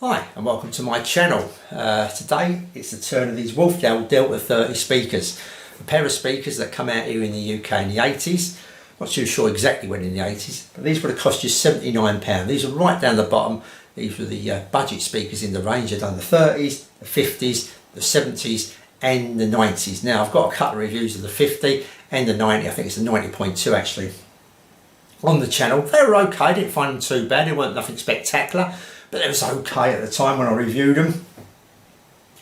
Hi and welcome to my channel. Today it's the turn of these Wharfedale Delta 30 speakers. A pair of speakers that come out here in the UK in the 80s. Not too sure exactly when in the 80s, but these would have cost you £79. These are right down the bottom. These were the budget speakers in the range. They've done the 30s, the 50s, the 70s and the 90s. Now I've got a couple of reviews of the 50 and the 90. I think it's the 90.2 actually on the channel. They were okay, I didn't find them too bad. They weren't nothing spectacular, but it was okay at the time when I reviewed them.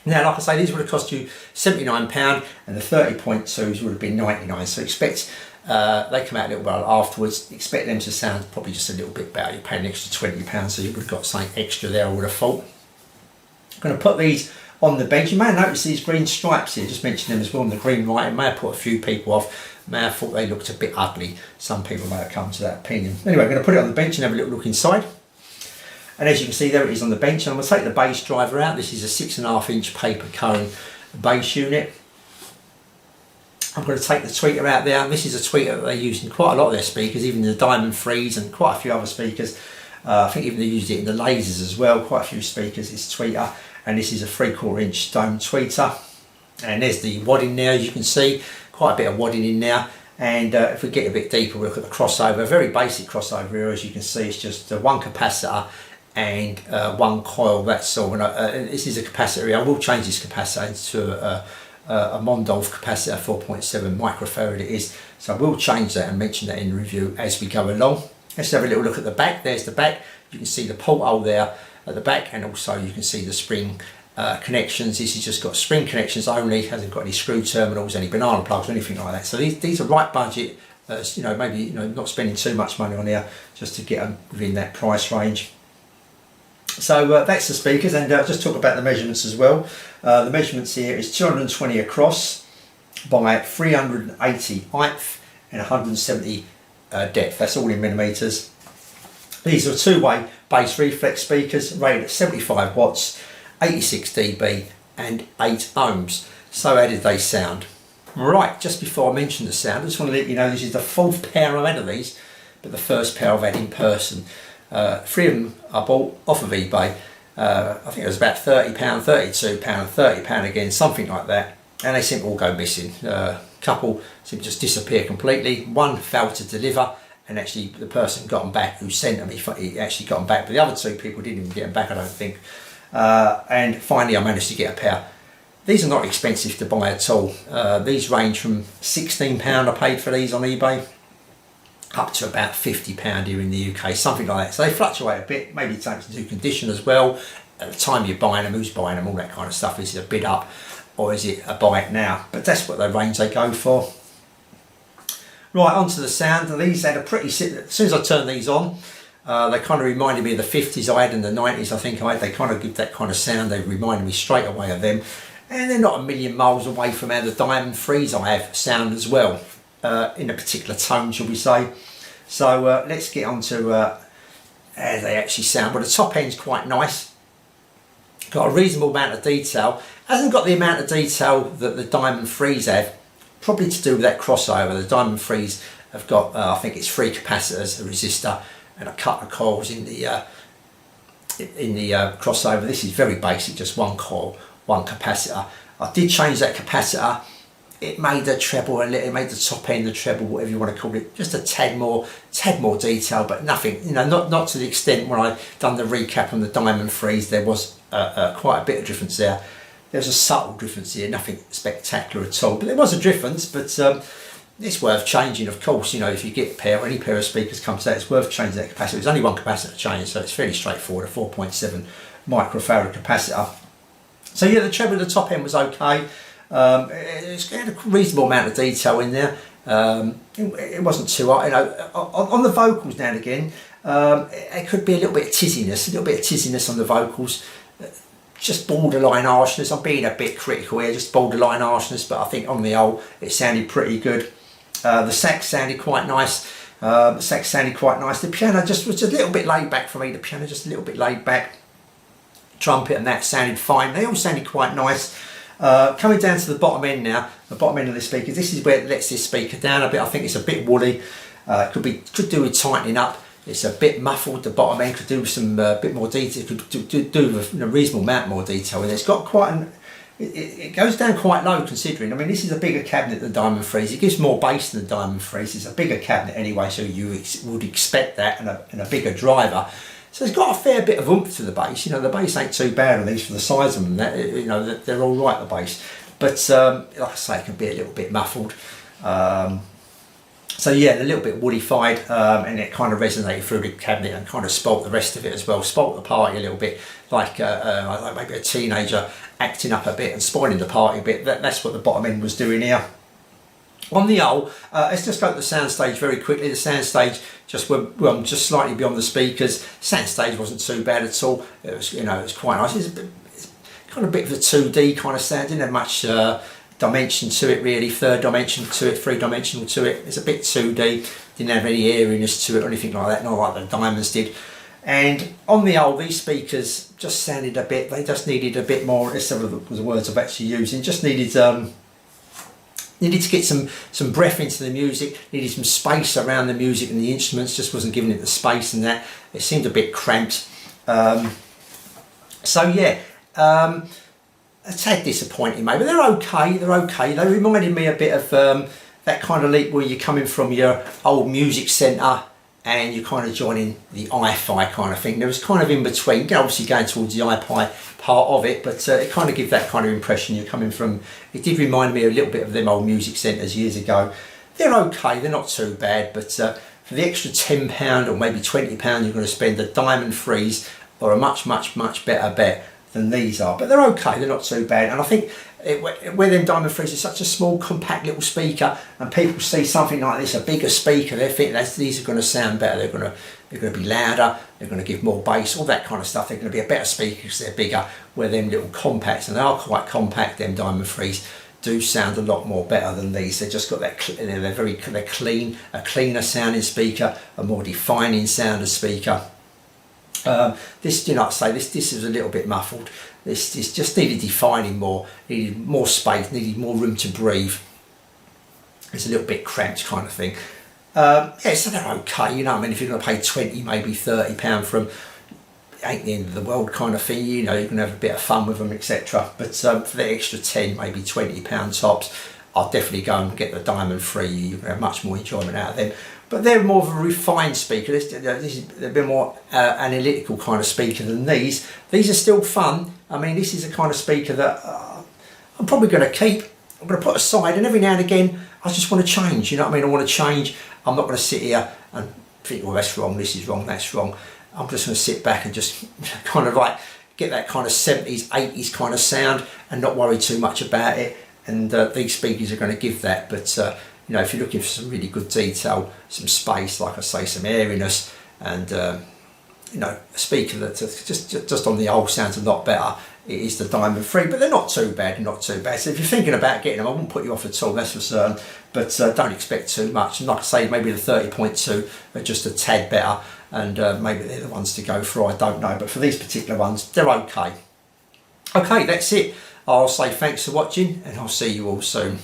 Now, like I say, these would have cost you £79 and the 30.2s would have been 99. So expect, they come out a little while afterwards, expect them to sound probably just a little bit better. You're paying an extra £20, so you would have got something extra there, I would have thought. I'm going to put these on the bench. You may have noticed these green stripes here, just mentioned them as well on the green light. It may have put a few people off. May have thought they looked a bit ugly. Some people may have come to that opinion. Anyway, I'm going to put it on the bench and have a little look inside. And as you can see, there it is on the bench. And I'm going to take the bass driver out. This is a 6.5-inch paper cone bass unit. I'm going to take the tweeter out there. And this is a tweeter that they use in quite a lot of their speakers, even the Diamond Freeze and quite a few other speakers. I think even they used it in the lasers as well. Quite a few speakers, it's tweeter. And this is a 3/4-inch stone tweeter. And there's the wadding there, as you can see. Quite a bit of wadding in there. And if we get a bit deeper, we'll look at the crossover. Very basic crossover here, as you can see. It's just one capacitor and one coil, that's all. And this is a capacitor here. I will change this capacitor into a Mondolf capacitor, 4.7 microfarad it is. So I will change that and mention that in the review as we go along. Let's have a little look at the back. There's the back. You can see the porthole there at the back, and also you can see the spring connections. This has just got spring connections only, hasn't got any screw terminals, any banana plugs or anything like that. So these are right budget, you know, maybe not spending too much money on here just to get them within that price range. So that's the speakers, and just talk about the measurements as well. The measurements here is 220 across by 380 height and 170 depth. That's all in millimeters. These are two-way bass reflex speakers rated at 75 watts, 86 dB and 8 ohms. So how did they sound? Right, just before I mention the sound, I just want to let you know this is the fourth pair I've had of these, but the first pair I've had in person. 3 of them I bought off of eBay. I think it was about £30, £32, £30 again, something like that. And they seem to all go missing. Couple seem to just disappear completely. One failed to deliver, and actually the person got them back who sent them. He actually got them back, but the other two people didn't even get them back, I don't think. And finally I managed to get a pair. These are not expensive to buy at all. These range from £16 I paid for these on eBay up to about £50 here in the UK, something like that. So they fluctuate a bit, maybe it takes into condition as well. At the time you're buying them, who's buying them, all that kind of stuff. Is it a bid up or is it a buy it now? But that's what the range they go for. Right, onto the sound. And these had a pretty, as soon as I turned these on, they kind of reminded me of the 50s I had and the 90s I think I had. They kind of give that kind of sound. They reminded me straight away of them. And they're not a million miles away from how the Diamond Freeze I have sound as well, in a particular tone, shall we say. So let's get on to how they actually sound. Well, the top end's quite nice. Got a reasonable amount of detail. Hasn't got the amount of detail that the Diamond Freeze have. Probably to do with that crossover. The Diamond Freeze have got, I think it's 3 capacitors, a resistor, and a couple of coils in the crossover. This is very basic, just one coil, one capacitor. I did change that capacitor. It made the treble a little, it made the top end, the treble, whatever you want to call it, just a tad more detail, but nothing, not to the extent when I done the recap on the Diamond Freeze. There was quite a bit of difference there. There's a subtle difference here, nothing spectacular at all, but there was a difference. But it's worth changing, of course. If you get a pair or any pair of speakers comes out, it's worth changing that capacitor. There's only one capacitor to change, so it's fairly straightforward, a 4.7 microfarad capacitor. So yeah, the treble at the top end was okay. It's had a reasonable amount of detail in there. It wasn't too hot. On the vocals now and again, it could be a little bit of tizziness on the vocals. Just borderline harshness. I'm being a bit critical here, just borderline harshness, but I think on the whole it sounded pretty good. The sax sounded quite nice. The piano just was just a little bit laid back for me. The piano just a little bit laid back. Trumpet and that sounded fine. They all sounded quite nice. Coming down to the bottom end now, the bottom end of the speakers, this is where it lets this speaker down a bit. I think it's a bit woolly. Could do with tightening up. It's a bit muffled. The bottom end could do some bit more detail, could do a reasonable amount more detail, and it's got quite an, it goes down quite low considering. I mean, this is a bigger cabinet than the Diamond Freeze. It gives more bass than the Diamond Freeze. It's a bigger cabinet anyway, so you would expect that, and a bigger driver. So it's got a fair bit of oomph to the bass. You know, the bass ain't too bad on these for the size of them. You know, they're all right, the bass. But like I say, it can be a little bit muffled. So yeah, a little bit woodified, and it kind of resonated through the cabinet and kind of spoilt the rest of it as well. Spoilt the party a little bit, like maybe a teenager acting up a bit and spoiling the party a bit. That's what the bottom end was doing here. On the owl, let's just go to the soundstage very quickly. The soundstage just slightly beyond the speakers. Soundstage wasn't too bad at all. It was, you know, it was quite nice. It's kind of a bit of a 2D kind of sound. Didn't have much dimension to it really. Third dimension to it, three dimensional to it. It's a bit 2D. Didn't have any airiness to it or anything like that. Not like the Diamonds did. And on the old, these speakers just sounded a bit. They just needed a bit more. Some of the words I'm actually using. Just needed to get some breath into the music, needed some space around the music and the instruments, just wasn't giving it the space, and that it seemed a bit cramped. So yeah, a tad disappointing maybe. They're okay, They reminded me a bit of that kind of leap where you're coming from your old music centre and you're kind of joining the HiFi kind of thing. There was kind of in between, obviously going towards the HiFi part of it, but it kind of gives that kind of impression you're coming from. It did remind me a little bit of them old music centres years ago. They're okay, they're not too bad, but for the extra £10 or maybe £20 you're going to spend, the Diamond Freeze are a much better bet than these are. But they're okay, they're not too bad. And I think where them Diamond Freeze is such a small, compact little speaker, and people see something like this, a bigger speaker, they think these are going to sound better. They're going to be louder. They're going to give more bass, all that kind of stuff. They're going to be a better speaker because they're bigger. Where them little compacts, and they are quite compact, them Diamond Freeze, do sound a lot more better than these. They've just got that. They're clean, a cleaner sounding speaker, a more defining sound of speaker. This, do not say this is a little bit muffled. This just needed defining more, needed more space, needed more room to breathe. It's a little bit cramped kind of thing. Yeah, so they're okay, you know. I mean, if you're going to pay £20, maybe £30 for them, it ain't the end of the world kind of thing. You know, you can have a bit of fun with them, etc. But for the extra 10, maybe £20 tops, I'll definitely go and get the Diamond Free. You can have much more enjoyment out of them. But they're more of a refined speaker. They're a bit more analytical kind of speaker than these. These are still fun. I mean, this is a kind of speaker that I'm probably going to keep. I'm going to put aside, and every now and again, I just want to change. You know what I mean? I want to change. I'm not going to sit here and think, well, that's wrong, this is wrong, that's wrong. I'm just going to sit back and just kind of like get that kind of 70s, 80s kind of sound and not worry too much about it. And these speakers are going to give that. But you know, if you're looking for some really good detail, some space, like I say, some airiness, and you know, a speaker that just on the old sounds a lot better, it is the Diamond Free. But they're not too bad, So if you're thinking about getting them, I wouldn't put you off at all, that's for certain. But don't expect too much. And like I say, maybe the 30.2 are just a tad better, and maybe they're the ones to go for. I don't know, but for these particular ones, they're okay. Okay, that's it. I'll say thanks for watching, and I'll see you all soon.